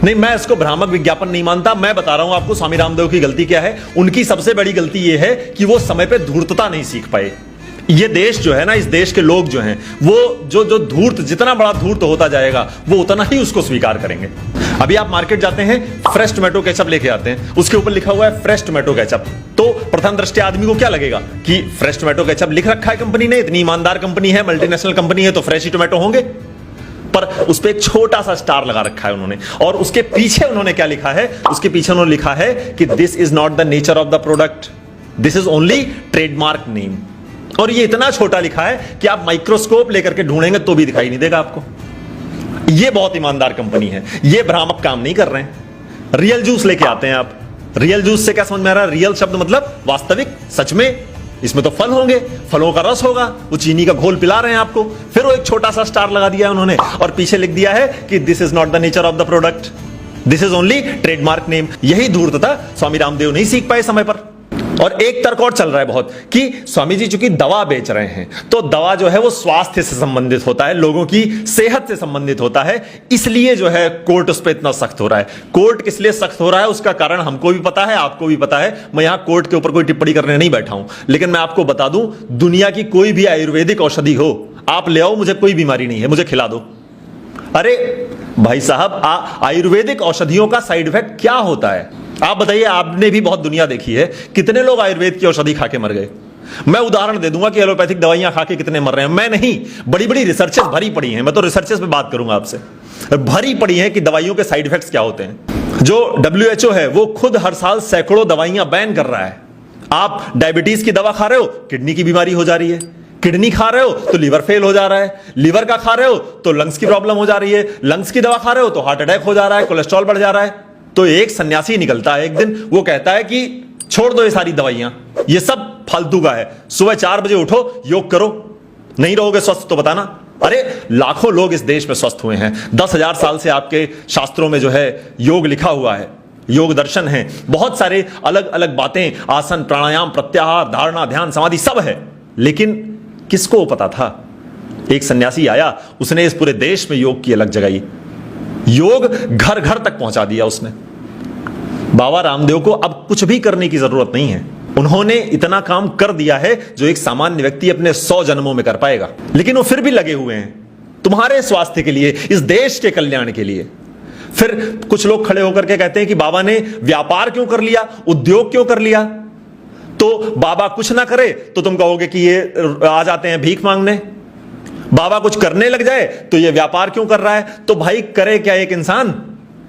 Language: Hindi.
नहीं, मैं इसको भ्रामक विज्ञापन नहीं मानता। मैं बता रहा हूं आपको स्वामी रामदेव की गलती क्या है। उनकी सबसे बड़ी गलती यह है कि वो समय पे धूर्तता नहीं सीख पाए। ये देश जो है ना, इस देश के लोग जो हैं, वो जो धूर्त, जितना बड़ा धूर्त होता जाएगा वो उतना ही उसको स्वीकार करेंगे। अभी आप मार्केट जाते हैं, फ्रेश टोमेटो केचप लेके आते हैं, उसके ऊपर लिखा हुआ है फ्रेश टोमेटो केचप। तो प्रथम दृष्टया आदमी को क्या लगेगा कि फ्रेश टोमेटो केचप लिख रखा है कंपनी ने, इतनी ईमानदार कंपनी है, मल्टीनेशनल कंपनी है, तो फ्रेश ही टोमेटो होंगे। पर उस पर एक छोटा सा स्टार लगा रखा है उन्होंने, और उसके पीछे उन्होंने क्या लिखा है? उसके पीछे उन्होंने लिखा है कि this is not the nature of the product, this is only trademark name. और ये इतना छोटा लिखा है कि आप माइक्रोस्कोप लेकर के ढूंढेंगे तो भी दिखाई नहीं देगा आपको। ये बहुत ईमानदार कंपनी है, ये भ्रामक काम नहीं कर रहे हैं। रियल जूस लेके आते हैं आप, रियल जूस से क्या समझ में आ रहा है? रियल शब्द मतलब वास्तविक, सच में। इसमें तो फल होंगे, फलों का रस होगा, वो चीनी का घोल पिला रहे हैं आपको। फिर वो एक छोटा सा स्टार लगा दिया है उन्होंने, और पीछे लिख दिया है कि this is not the nature of the product, this is only trademark name. यही धूर्तता स्वामी रामदेव नहीं सीख पाए समय पर। और एक तर्क और चल रहा है बहुत कि स्वामी जी चूंकि दवा बेच रहे हैं, तो दवा जो है वो स्वास्थ्य से संबंधित होता है, लोगों की सेहत से संबंधित होता है, इसलिए जो है कोर्ट उस पर इतना सख्त हो रहा है। कोर्ट किस लिए सख्त हो रहा है उसका कारण हमको भी पता है, आपको भी पता है। मैं यहां कोर्ट के ऊपर कोई टिप्पणी करने नहीं बैठा हूं, लेकिन मैं आपको बता दूं, दुनिया की कोई भी आयुर्वेदिक औषधि हो, आप ले आओ, मुझे कोई बीमारी नहीं है, मुझे खिला दो। अरे भाई साहब, आयुर्वेदिक औषधियों का साइड इफेक्ट क्या होता है आप बताइए? आपने भी बहुत दुनिया देखी है, कितने लोग आयुर्वेद की औषधि खा के मर गए। मैं उदाहरण दे दूंगा कि एलोपैथिक दवाइयां खा के कितने मर रहे हैं। मैं नहीं, बड़ी बड़ी रिसर्चेस भरी पड़ी हैं, मैं तो रिसर्चेस पे बात करूंगा आपसे, भरी पड़ी हैं कि दवाइयों के साइड इफेक्ट्स क्या होते हैं। जो WHO है वो खुद हर साल सैकड़ों दवाइयां बैन कर रहा है। आप डायबिटीज की दवा खा रहे हो, किडनी की बीमारी हो जा रही है, किडनी खा रहे हो तो लीवर फेल हो जा रहा है, लीवर का खा रहे हो तो लंग्स की प्रॉब्लम हो जा रही है, लंग्स की दवा खा रहे हो तो हार्ट अटैक हो जा रहा है, कोलेस्ट्रॉल बढ़ जा रहा है। तो एक सन्यासी निकलता है एक दिन, वो कहता है कि छोड़ दो ये सारी दवाइयां, ये सब फालतू का है, सुबह 4 बजे उठो, योग करो, नहीं रहोगे स्वस्थ तो बताना। अरे लाखों लोग इस देश में स्वस्थ हुए हैं, 10,000 साल से आपके शास्त्रों में जो है योग लिखा हुआ है, योग दर्शन है, बहुत सारे अलग अलग बातें, आसन, प्राणायाम, प्रत्याहार, धारणा, ध्यान, समाधि सब है। लेकिन किसको पता था? एक सन्यासी आया, उसने इस पूरे देश में योग की अलग जगाई, योग घर घर तक पहुंचा दिया उसने। बाबा रामदेव को अब कुछ भी करने की जरूरत नहीं है, उन्होंने इतना काम कर दिया है जो एक सामान्य व्यक्ति अपने 100 जन्मों में कर पाएगा। लेकिन वो फिर भी लगे हुए हैं तुम्हारे स्वास्थ्य के लिए, इस देश के कल्याण के लिए। फिर कुछ लोग खड़े होकर के कहते हैं कि बाबा ने व्यापार क्यों कर लिया, उद्योग क्यों कर लिया? तो बाबा कुछ ना करे तो तुम कहोगे कि ये आ जाते हैं भीख मांगने, बाबा कुछ करने लग जाए तो ये व्यापार क्यों कर रहा है? तो भाई करे क्या एक इंसान?